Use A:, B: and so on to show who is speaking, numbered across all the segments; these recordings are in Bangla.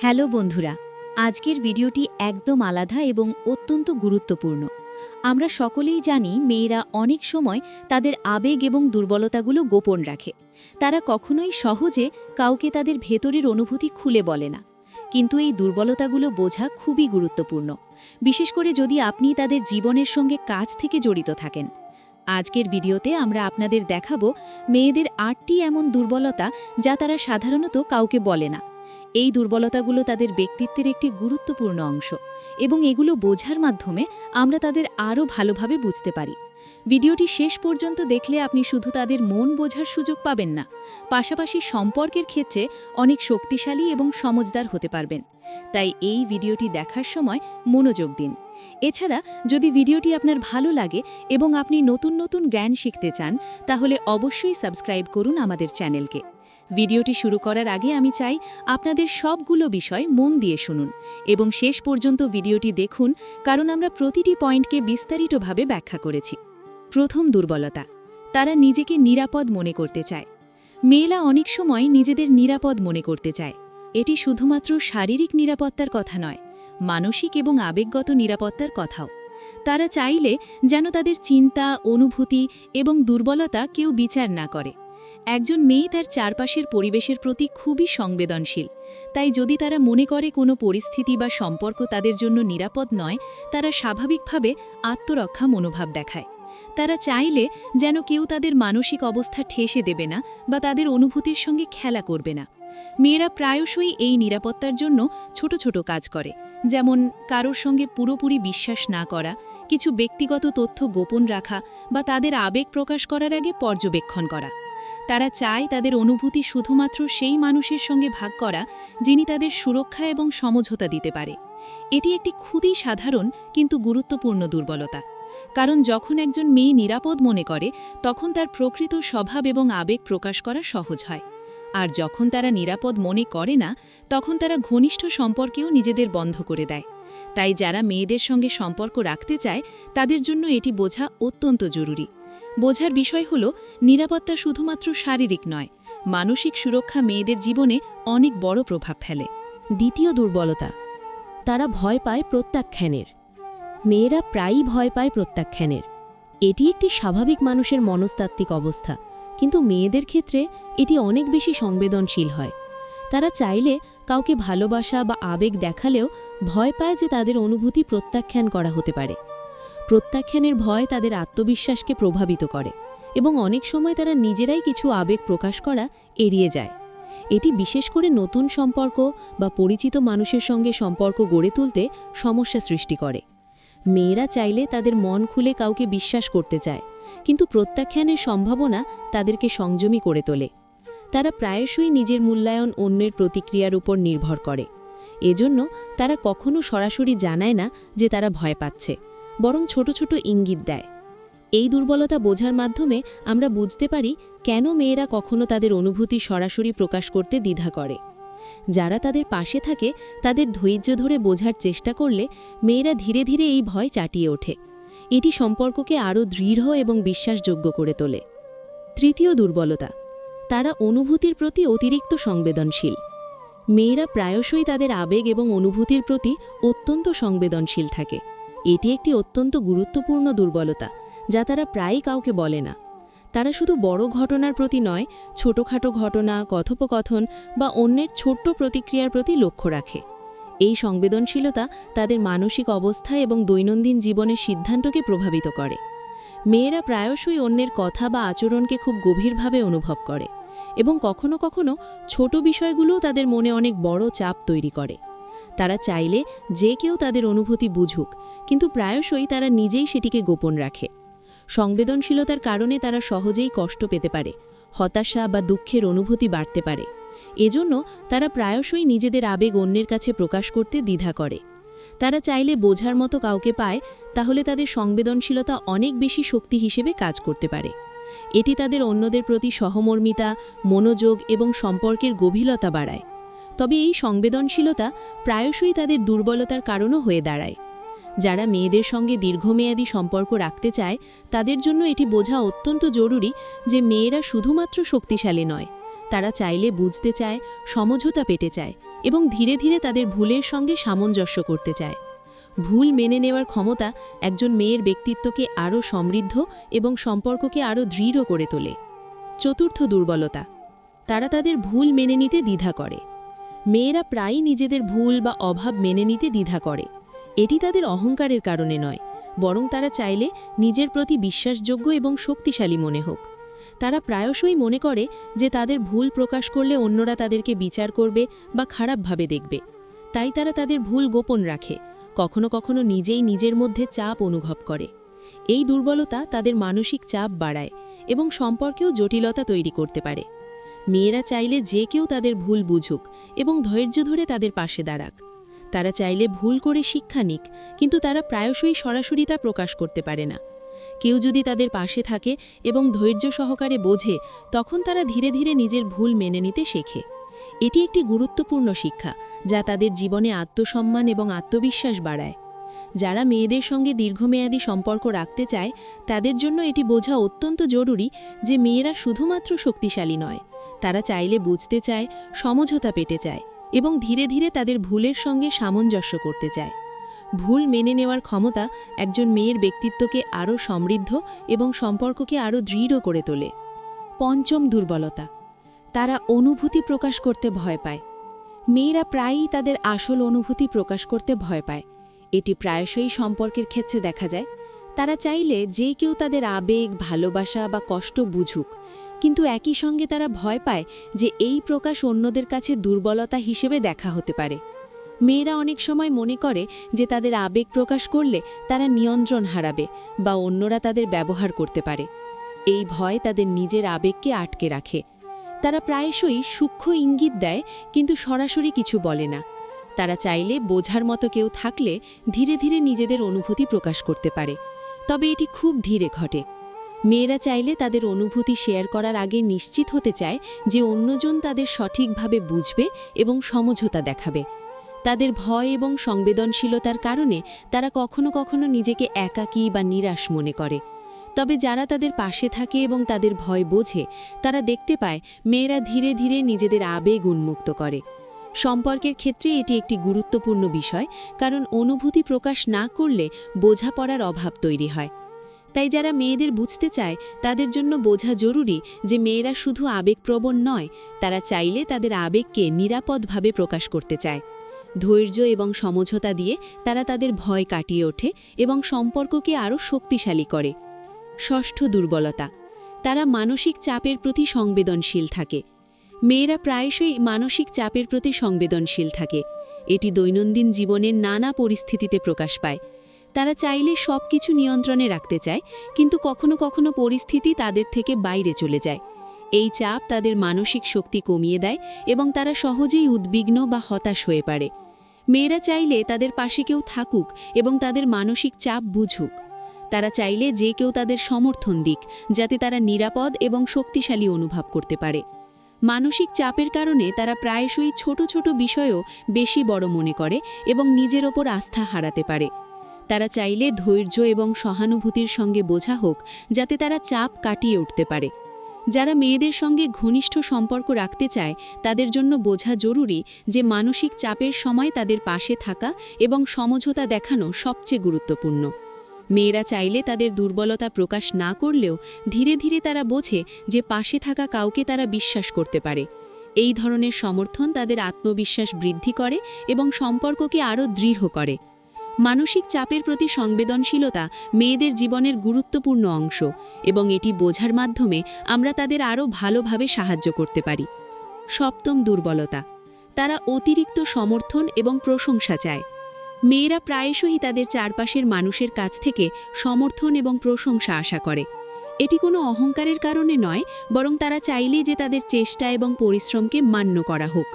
A: হ্যালো বন্ধুরা, আজকের ভিডিওটি একদম আলাদা এবং অত্যন্ত গুরুত্বপূর্ণ। আমরা সকলেই জানি মেয়েরা অনেক সময় তাদের আবেগ এবং দুর্বলতাগুলো গোপন রাখে। তারা কখনোই সহজে কাউকে তাদের ভেতরের অনুভূতি খুলে বলে না। কিন্তু এই দুর্বলতাগুলো বোঝা খুবই গুরুত্বপূর্ণ, বিশেষ করে যদি আপনি তাদের জীবনের সঙ্গে কাছ থেকে জড়িত থাকেন। আজকের ভিডিওতে আমরা আপনাদের দেখাবো মেয়েদের ৮টি এমন দুর্বলতা যা তারা সাধারণত কাউকে বলে না। এই দুর্বলতাগুলো তাদের ব্যক্তিত্বের একটি গুরুত্বপূর্ণ অংশ এবং এগুলো বোঝার মাধ্যমে আমরা তাদের আরও ভালোভাবে বুঝতে পারি। ভিডিওটি শেষ পর্যন্ত দেখলে আপনি শুধু তাদের মন বোঝার সুযোগ পাবেন না, পাশাপাশি সম্পর্কের ক্ষেত্রে অনেক শক্তিশালী এবং সমঝদার হতে পারবেন। তাই এই ভিডিওটি দেখার সময় মনোযোগ দিন। এছাড়া যদি ভিডিওটি আপনার ভালো লাগে এবং আপনি নতুন নতুন জ্ঞান শিখতে চান, তাহলে অবশ্যই সাবস্ক্রাইব করুন আমাদের চ্যানেলকে। ভিডিওটি শুরু করার আগে আমি চাই আপনাদের সবগুলো বিষয় মন দিয়ে শুনুন এবং শেষ পর্যন্ত ভিডিওটি দেখুন, কারণ আমরা প্রতিটি পয়েন্টকে বিস্তারিতভাবে ব্যাখ্যা করেছি। প্রথম দুর্বলতা, তারা নিজেকে নিরাপদ মনে করতে চায়। মেয়েরা অনেক সময় নিজেদের নিরাপদ মনে করতে চায়। এটি শুধুমাত্র শারীরিক নিরাপত্তার কথা নয়, মানসিক এবং আবেগগত নিরাপত্তার কথাও। তারা চাইলে যেন তাদের চিন্তা, অনুভূতি এবং দুর্বলতা কেউ বিচার না করে। একজন মেয়ে তার চারপাশের পরিবেশের প্রতি খুবই সংবেদনশীল। তাই যদি তারা মনে করে কোনো পরিস্থিতি বা সম্পর্ক তাদের জন্য নিরাপদ নয়, তারা স্বাভাবিকভাবে আত্মরক্ষা মনোভাব দেখায়। তারা চাইলে যেন কেউ তাদের মানসিক অবস্থা ঠেসে দেবে না বা তাদের অনুভূতির সঙ্গে খেলা করবে না। মেয়েরা প্রায়শই এই নিরাপত্তার জন্য ছোট ছোট কাজ করে, যেমন কারোর সঙ্গে পুরোপুরি বিশ্বাস না করা, কিছু ব্যক্তিগত তথ্য গোপন রাখা বা তাদের আবেগ প্রকাশ করার আগে পর্যবেক্ষণ করা। তারা চায় তাদের অনুভূতি শুধুমাত্র সেই মানুষের সঙ্গে ভাগ করা যিনি তাদের সুরক্ষা এবং সমঝোতা দিতে পারে। এটি একটি খুবই সাধারণ কিন্তু গুরুত্বপূর্ণ দুর্বলতা, কারণ যখন একজন মেয়ে নিরাপদ মনে করে তখন তার প্রকৃত স্বভাব এবং আবেগ প্রকাশ করা সহজ হয়। আর যখন তারা নিরাপদ মনে করে না, তখন তারা ঘনিষ্ঠ সম্পর্কেও নিজেদের বন্ধ করে দেয়। তাই যারা মেয়েদের সঙ্গে সম্পর্ক রাখতে চায় তাদের জন্য এটি বোঝা অত্যন্ত জরুরি। বোঝার বিষয় হল, নিরাপত্তা শুধুমাত্র শারীরিক নয়, মানসিক সুরক্ষা মেয়েদের জীবনে অনেক বড় প্রভাব ফেলে।
B: দ্বিতীয় দুর্বলতা, তারা ভয় পায় প্রত্যাখ্যানের। মেয়েরা প্রায়ই ভয় পায় প্রত্যাখ্যানের। এটি একটি স্বাভাবিক মানুষের মনস্তাত্ত্বিক অবস্থা, কিন্তু মেয়েদের ক্ষেত্রে এটি অনেক বেশি সংবেদনশীল হয়। তারা চাইলে কাউকে ভালোবাসা বা আবেগ দেখালেও ভয় পায় যে তাদের অনুভূতি প্রত্যাখ্যান করা হতে পারে। প্রত্যাখ্যানের ভয় তাদের আত্মবিশ্বাসকে প্রভাবিত করে এবং অনেক সময় তারা নিজেরাই কিছু আবেগ প্রকাশ করা এড়িয়ে যায়। এটি বিশেষ করে নতুন সম্পর্ক বা পরিচিত মানুষের সঙ্গে সম্পর্ক গড়ে তুলতে সমস্যা সৃষ্টি করে। মেয়েরা চাইলে তাদের মন খুলে কাউকে বিশ্বাস করতে চায়, কিন্তু প্রত্যাখ্যানের সম্ভাবনা তাদেরকে সংযমী করে তোলে। তারা প্রায়শই নিজের মূল্যায়ন অন্যের প্রতিক্রিয়ার উপর নির্ভর করে। এজন্য তারা কখনো সরাসরি জানায় না যে তারা ভয় পাচ্ছে, বরং ছোট ছোট ইঙ্গিত দেয়। এই দুর্বলতা বোঝার মাধ্যমে আমরা বুঝতে পারি কেন মেয়েরা কখনো তাদের অনুভূতি সরাসরি প্রকাশ করতে দ্বিধা করে। যারা তাদের পাশে থাকে তাদের ধৈর্য ধরে বোঝার চেষ্টা করলে মেয়েরা ধীরে ধীরে এই ভয় চাটিয়ে ওঠে। এটি সম্পর্ককে আরও দৃঢ় এবং বিশ্বাসযোগ্য করে তোলে। তৃতীয় দুর্বলতা, তারা অনুভূতির প্রতি অতিরিক্ত সংবেদনশীল। মেয়েরা প্রায়শই তাদের আবেগ এবং অনুভূতির প্রতি অত্যন্ত সংবেদনশীল থাকে। এটি একটি অত্যন্ত গুরুত্বপূর্ণ দুর্বলতা যা তারা প্রায়ই কাউকে বলে না। তারা শুধু বড় ঘটনার প্রতি নয়, ছোটখাটো ঘটনা, কথোপকথন বা অন্যের ছোট্ট প্রতিক্রিয়ার প্রতি লক্ষ্য রাখে। এই সংবেদনশীলতা তাদের মানসিক অবস্থা এবং দৈনন্দিন জীবনের সিদ্ধান্তকে প্রভাবিত করে। মেয়েরা প্রায়শই অন্যের কথা বা আচরণকে খুব গভীরভাবে অনুভব করে এবং কখনো কখনো ছোট বিষয়গুলোও তাদের মনে অনেক বড় চাপ তৈরি করে। তারা চাইলে যে কেউ তাদের অনুভূতি বুঝুক, কিন্তু প্রায়শই তারা নিজেই সেটিকে গোপন রাখে। সংবেদনশীলতার কারণে তারা সহজেই কষ্ট পেতে পারে, হতাশা বা দুঃখের অনুভূতি বাড়তে পারে। এজন্য তারা প্রায়শই নিজেদের আবেগ অন্যের কাছে প্রকাশ করতে দ্বিধা করে। তারা চাইলে বোঝার মতো কাউকে পায়, তাহলে তাদের সংবেদনশীলতা অনেক বেশি শক্তি হিসেবে কাজ করতে পারে। এটি তাদের অন্যদের প্রতি সহমর্মিতা, মনোযোগ এবং সম্পর্কের গভীরতা বাড়ায়। তবে এই সংবেদনশীলতা প্রায়শই তাদের দুর্বলতার কারণও হয়ে দাঁড়ায়। যারা মেয়েদের সঙ্গে দীর্ঘমেয়াদী সম্পর্ক রাখতে চায় তাদের জন্য এটি বোঝা অত্যন্ত জরুরি যে মেয়েরা শুধুমাত্র শক্তিশালী নয়, তারা চাইলে বুঝতে চায়, সমঝোতা পেতে চায় এবং ধীরে ধীরে তাদের ভুলের সঙ্গে সামঞ্জস্য করতে চায়। ভুল মেনে নেওয়ার ক্ষমতা একজন মেয়ের ব্যক্তিত্বকে আরও সমৃদ্ধ এবং সম্পর্ককে আরও দৃঢ় করে তোলে। চতুর্থ দুর্বলতা, তারা তাদের ভুল মেনে নিতে দ্বিধা করে। মেয়েরা প্রায়ই নিজেদের ভুল বা অভাব মেনে নিতে দ্বিধা করে। এটি তাদের অহংকারের কারণে নয়, বরং তারা চাইলে নিজের প্রতি বিশ্বাসযোগ্য এবং শক্তিশালী মনে হোক। তারা প্রায়শই মনে করে যে তাদের ভুল প্রকাশ করলে অন্যরা তাদেরকে বিচার করবে বা খারাপভাবে দেখবে। তাই তারা তাদের ভুল গোপন রাখে, কখনো কখনো নিজেই নিজের মধ্যে চাপ অনুভব করে। এই দুর্বলতা তাদের মানসিক চাপ বাড়ায় এবং সম্পর্কেও জটিলতা তৈরি করতে পারে। মেয়েরা চাইলে যে কেউ তাদের ভুল বুঝুক এবং ধৈর্য ধরে তাদের পাশে দাঁড়াক। তারা চাইলে ভুল করে শিক্ষা নিক, কিন্তু তারা প্রায়শই সরাসরি তা প্রকাশ করতে পারে না। কেউ যদি তাদের পাশে থাকে এবং ধৈর্য সহকারে বোঝে, তখন তারা ধীরে ধীরে নিজের ভুল মেনে নিতে শেখে। এটি একটি গুরুত্বপূর্ণ শিক্ষা, যা তাদের জীবনে আত্মসম্মান এবং আত্মবিশ্বাস বাড়ায়। যারা মেয়েদের সঙ্গে দীর্ঘমেয়াদী সম্পর্ক রাখতে চায়, তাদের জন্য এটি বোঝা অত্যন্ত জরুরি যে মেয়েরা শুধুমাত্র শক্তিশালী নয়, তারা চাইলে বুঝতে চায়, সমঝোতা পেতে চায় এবং ধীরে ধীরে তাদের ভুলের সঙ্গে সামঞ্জস্য করতে চায়। ভুল মেনে নেওয়ার ক্ষমতা একজন মেয়ের ব্যক্তিত্বকে আরও সমৃদ্ধ এবং সম্পর্ককে আরও দৃঢ় করে তোলে।
A: পঞ্চম দুর্বলতা, তারা অনুভূতি প্রকাশ করতে ভয় পায়। মেয়েরা প্রায়ই তাদের আসল অনুভূতি প্রকাশ করতে ভয় পায়। এটি প্রায়শই সম্পর্কের ক্ষেত্রে দেখা যায়। তারা চাইলে যে কেউ তাদের আবেগ, ভালোবাসা বা কষ্ট বুঝুক, কিন্তু একই সঙ্গে তারা ভয় পায় যে এই প্রকাশ অন্যদের কাছে দুর্বলতা হিসেবে দেখা হতে পারে। মেয়েরা অনেক সময় মনে করে যে তাদের আবেগ প্রকাশ করলে তারা নিয়ন্ত্রণ হারাবে বা অন্যরা তাদের ব্যবহার করতে পারে। এই ভয় তাদের নিজের আবেগকে আটকে রাখে। তারা প্রায়শই সূক্ষ্ম ইঙ্গিত দেয়, কিন্তু সরাসরি কিছু বলে না। তারা চাইলে বোঝার মতো কেউ থাকলে ধীরে ধীরে নিজেদের অনুভূতি প্রকাশ করতে পারে, তবে এটি খুব ধীরে ঘটে। মেয়েরা চাইলে তাদের অনুভূতি শেয়ার করার আগে নিশ্চিত হতে চায় যে অন্যজন তাদের সঠিকভাবে বুঝবে এবং সমঝোতা দেখাবে। তাদের ভয় এবং সংবেদনশীলতার কারণে তারা কখনো কখনো নিজেকে একাকী বা নিরাশ মনে করে। তবে যারা তাদের পাশে থাকে এবং তাদের ভয় বোঝে, তারা দেখতে পায় মেয়েরা ধীরে ধীরে নিজেদের আবেগ উন্মুক্ত করে। সম্পর্কের ক্ষেত্রে এটি একটি গুরুত্বপূর্ণ বিষয়, কারণ অনুভূতি প্রকাশ না করলে বোঝাপড়ার অভাব তৈরি হয়। তাই যারা মেয়েদের বুঝতে চায়, তাদের জন্য বোঝা জরুরি যে মেয়েরা শুধু আবেগপ্রবণ নয়, তারা চাইলে তাদের আবেগকে নিরাপদভাবে প্রকাশ করতে চায়। ধৈর্য এবং সমঝোতা দিয়ে তারা তাদের ভয় কাটিয়ে ওঠে এবং সম্পর্ককে আরও শক্তিশালী করে। ষষ্ঠ দুর্বলতা, তারা মানসিক চাপের প্রতি সংবেদনশীল থাকে। মেয়েরা প্রায়শই মানসিক চাপের প্রতি সংবেদনশীল থাকে। এটি দৈনন্দিন জীবনের নানা পরিস্থিতিতে প্রকাশ পায়। তারা চাইলে সব কিছু নিয়ন্ত্রণে রাখতে চায়, কিন্তু কখনো কখনো পরিস্থিতি তাদের থেকে বাইরে চলে যায়। এই চাপ তাদের মানসিক শক্তি কমিয়ে দেয় এবং তারা সহজেই উদ্বিগ্ন বা হতাশ হয়ে পড়ে। মেয়েরা চাইলে তাদের পাশে কেউ থাকুক এবং তাদের মানসিক চাপ বুঝুক। তারা চাইলে যে কেউ তাদের সমর্থন দিক, যাতে তারা নিরাপদ এবং শক্তিশালী অনুভব করতে পারে। মানসিক চাপের কারণে তারা প্রায়শই ছোট ছোট বিষয়ও বেশি বড় মনে করে এবং নিজের ওপর আস্থা হারাতে পারে। তারা চাইলে ধৈর্য এবং সহানুভূতির সঙ্গে বোঝা হোক, যাতে তারা চাপ কাটিয়ে উঠতে পারে। যারা মেয়েদের সঙ্গে ঘনিষ্ঠ সম্পর্ক রাখতে চায়, তাদের জন্য বোঝা জরুরি যে মানসিক চাপের সময় তাদের পাশে থাকা এবং সমঝোতা দেখানো সবচেয়ে গুরুত্বপূর্ণ। মেয়েরা চাইলে তাদের দুর্বলতা প্রকাশ না করলেও ধীরে ধীরে তারা বোঝে যে পাশে থাকা কাউকে তারা বিশ্বাস করতে পারে। এই ধরনের সমর্থন তাদের আত্মবিশ্বাস বৃদ্ধি করে এবং সম্পর্ককে আরও দৃঢ় করে। মানসিক চাপের প্রতি সংবেদনশীলতা মেয়েদের জীবনের গুরুত্বপূর্ণ অংশ এবং এটি বোঝার মাধ্যমে আমরা তাদের আরও ভালোভাবে সাহায্য করতে পারি। সপ্তম দুর্বলতা, তারা অতিরিক্ত সমর্থন এবং প্রশংসা চায়। মেয়েরা প্রায়শই তাদের চারপাশের মানুষের কাছ থেকে সমর্থন এবং প্রশংসা আশা করে। এটি কোনো অহংকারের কারণে নয়, বরং তারা চাইলে যে তাদের চেষ্টা এবং পরিশ্রমকে মান্য করা হোক।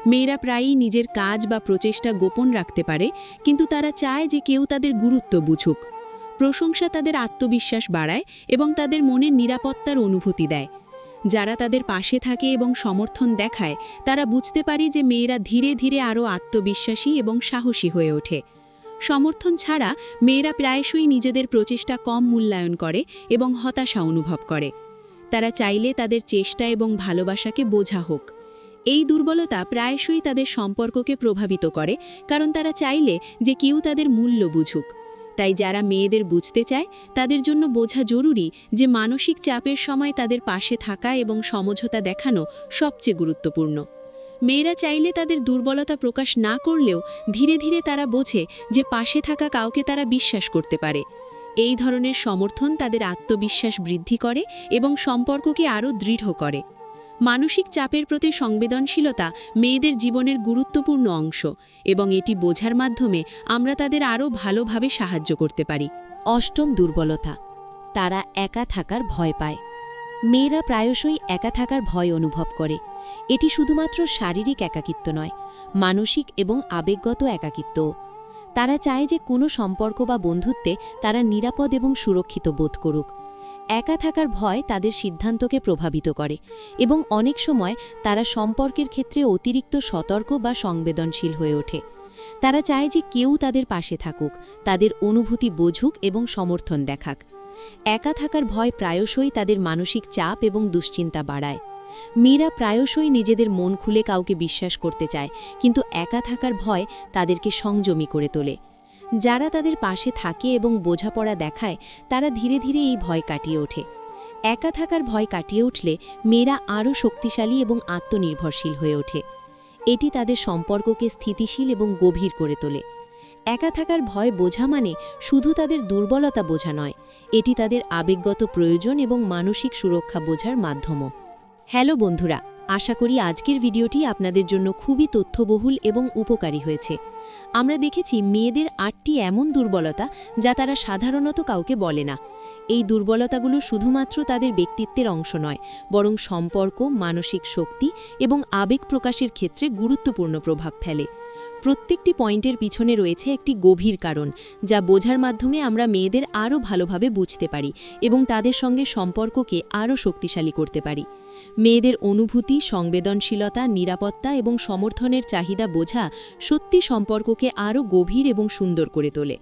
A: মেয়েরা প্রায়ই নিজের কাজ বা প্রচেষ্টা গোপন রাখতে পারে, কিন্তু তারা চায় যে কেউ তাদের গুরুত্ব বুঝুক। প্রশংসা তাদের আত্মবিশ্বাস বাড়ায় এবং তাদের মনের নিরাপত্তার অনুভূতি দেয়। যারা তাদের পাশে থাকে এবং সমর্থন দেখায়, তারা বুঝতে পারে যে মেয়েরা ধীরে ধীরে আরও আত্মবিশ্বাসী এবং সাহসী হয়ে ওঠে। সমর্থন ছাড়া মেয়েরা প্রায়শই নিজেদের প্রচেষ্টা কম মূল্যায়ন করে এবং হতাশা অনুভব করে। তারা চাইলে তাদের চেষ্টা এবং ভালোবাসাকে বোঝা হোক। এই দুর্বলতা প্রায়শই তাদের সম্পর্ককে প্রভাবিত করে, কারণ তারা চাইলে যে কেউ তাদের মূল্য বুঝুক। তাই যারা মেয়েদের বুঝতে চায় তাদের জন্য বোঝা জরুরি যে মানসিক চাপের সময় তাদের পাশে থাকা এবং সমঝোতা দেখানো সবচেয়ে গুরুত্বপূর্ণ। মেয়েরা চাইলে তাদের দুর্বলতা প্রকাশ না করলেও ধীরে ধীরে তারা বোঝে যে পাশে থাকা কাউকে তারা বিশ্বাস করতে পারে। এই ধরনের সমর্থন তাদের আত্মবিশ্বাস বৃদ্ধি করে এবং সম্পর্ককে আরও দৃঢ় করে। মানসিক চাপের প্রতি সংবেদনশীলতা মেয়েদের জীবনের গুরুত্বপূর্ণ অংশ, এবং এটি বোঝার মাধ্যমে আমরা তাদের আরও ভালোভাবে সাহায্য করতে পারি।
B: অষ্টম দুর্বলতা, তারা একা থাকার ভয় পায়। মেয়েরা প্রায়শই একা থাকার ভয় অনুভব করে। এটি শুধুমাত্র শারীরিক একাকিত্ব নয়, মানসিক এবং আবেগগত একাকিত্বও। তারা চায় যে কোনো সম্পর্ক বা বন্ধুত্বে তারা নিরাপদ এবং সুরক্ষিত বোধ করুক। একা থাকার ভয় তাদের সিদ্ধান্তকে প্রভাবিত করে এবং অনেক সময় তারা সম্পর্কের ক্ষেত্রে অতিরিক্ত সতর্ক বা সংবেদনশীল হয়ে ওঠে। তারা চায় যে কেউ তাদের পাশে থাকুক, তাদের অনুভূতি বোঝুক এবং সমর্থন দেখাক। একা থাকার ভয় প্রায়শই তাদের মানসিক চাপ এবং দুশ্চিন্তা বাড়ায়। মেয়েরা প্রায়শই নিজেদের মন খুলে কাউকে বিশ্বাস করতে চায়, কিন্তু একা থাকার ভয় তাদেরকে সংযমী করে তোলে। যারা তাদের পাশে থাকে এবং বোঝাপড়া দেখায় তারা ধীরে ধীরে এই ভয় কাটিয়ে ওঠে। একা থাকার ভয় কাটিয়ে উঠলে মেয়েরা আরও শক্তিশালী এবং আত্মনির্ভরশীল হয়ে ওঠে। এটি তাদের সম্পর্ককে স্থিতিশীল এবং গভীর করে তোলে। একা থাকার ভয় বোঝা মানে শুধু তাদের দুর্বলতা বোঝা নয়, এটি তাদের আবেগগত প্রয়োজন এবং মানসিক সুরক্ষা বোঝার মাধ্যমও। হ্যালো বন্ধুরা, আশা করি আজকের ভিডিওটি আপনাদের জন্য খুবই তথ্যবহুল এবং উপকারী হয়েছে। আমরা দেখেছি মেয়েদের 8টি এমন দুর্বলতা যা তারা সাধারণত কাউকে বলে না। এই দুর্বলতাগুলো শুধুমাত্র তাদের ব্যক্তিত্বের অংশ নয়, বরং সম্পর্ক, মানসিক শক্তি এবং আবেগ প্রকাশের ক্ষেত্রে গুরুত্বপূর্ণ প্রভাব ফেলে। প্রত্যেকটি পয়েন্টের পিছনে রয়েছে একটি গভীর কারণ, যা বোঝার মাধ্যমে আমরা মেয়েদের আরও ভালোভাবে বুঝতে পারি এবং তাদের সঙ্গে সম্পর্ককে আরও শক্তিশালী করতে পারি। মেয়েদের অনুভূতি, সংবেদনশীলতা, নিরাপত্তা এবং সমর্থনের চাহিদা বোঝা সত্যি সম্পর্ককে আরও গভীর এবং সুন্দর করে তোলে।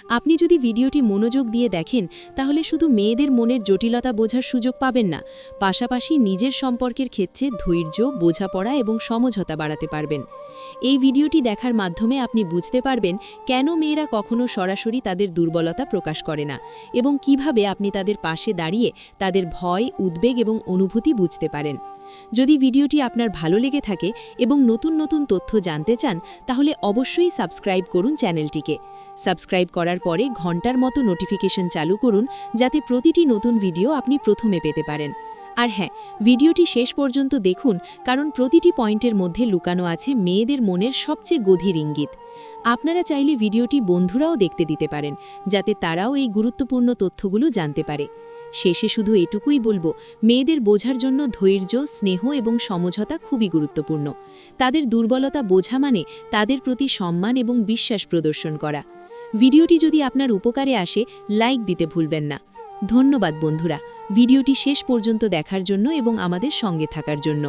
B: আপনি যদি ভিডিওটি মনোযোগ দিয়ে দেখেন তাহলে শুধু মেয়েদের মনের জটিলতা বোঝার সুযোগ পাবেন না, পাশাপাশি নিজের সম্পর্কের ক্ষেত্রে ধৈর্য, বোঝাপড়া এবং সমঝোতা বাড়াতে পারবেন। এই ভিডিওটি দেখার মাধ্যমে আপনি বুঝতে পারবেন কেন মেয়েরা কখনো সরাসরি তাদের দুর্বলতা প্রকাশ করে না এবং কিভাবে আপনি তাদের পাশে দাঁড়িয়ে তাদের ভয়, উদ্বেগ এবং অনুভূতি বুঝতে পারেন। যদি ভিডিওটি আপনার ভালো লেগে থাকে এবং নতুন নতুন তথ্য জানতে চান তাহলে অবশ্যই সাবস্ক্রাইব করুন চ্যানেলটিকে। সাবস্ক্রাইব করার পরে ঘন্টার মতো নোটিফিকেশন চালু করুন যাতে প্রতিটি নতুন ভিডিও আপনি প্রথমে পেতে পারেন। আর হ্যাঁ, ভিডিওটি শেষ পর্যন্ত দেখুন, কারণ প্রতিটি পয়েন্টের মধ্যে লুকানো আছে মেয়েদের মনের সবচেয়ে গভীর ইঙ্গিত। আপনারা চাইলে ভিডিওটি বন্ধুরাও দেখতে দিতে পারেন, যাতে তারাও এই গুরুত্বপূর্ণ তথ্যগুলো জানতে পারে। শেষে শুধু এটুকুই বলবো, মেয়েদের বোঝার জন্য ধৈর্য, স্নেহ এবং সমঝোতা খুবই গুরুত্বপূর্ণ। তাদের দুর্বলতা বোঝা মানে তাদের প্রতি সম্মান এবং বিশ্বাস প্রদর্শন করা। ভিডিওটি যদি আপনার উপকারে আসে, লাইক দিতে ভুলবেন না। ধন্যবাদ বন্ধুরা, ভিডিওটি শেষ পর্যন্ত দেখার জন্য এবং আমাদের সঙ্গে থাকার জন্য।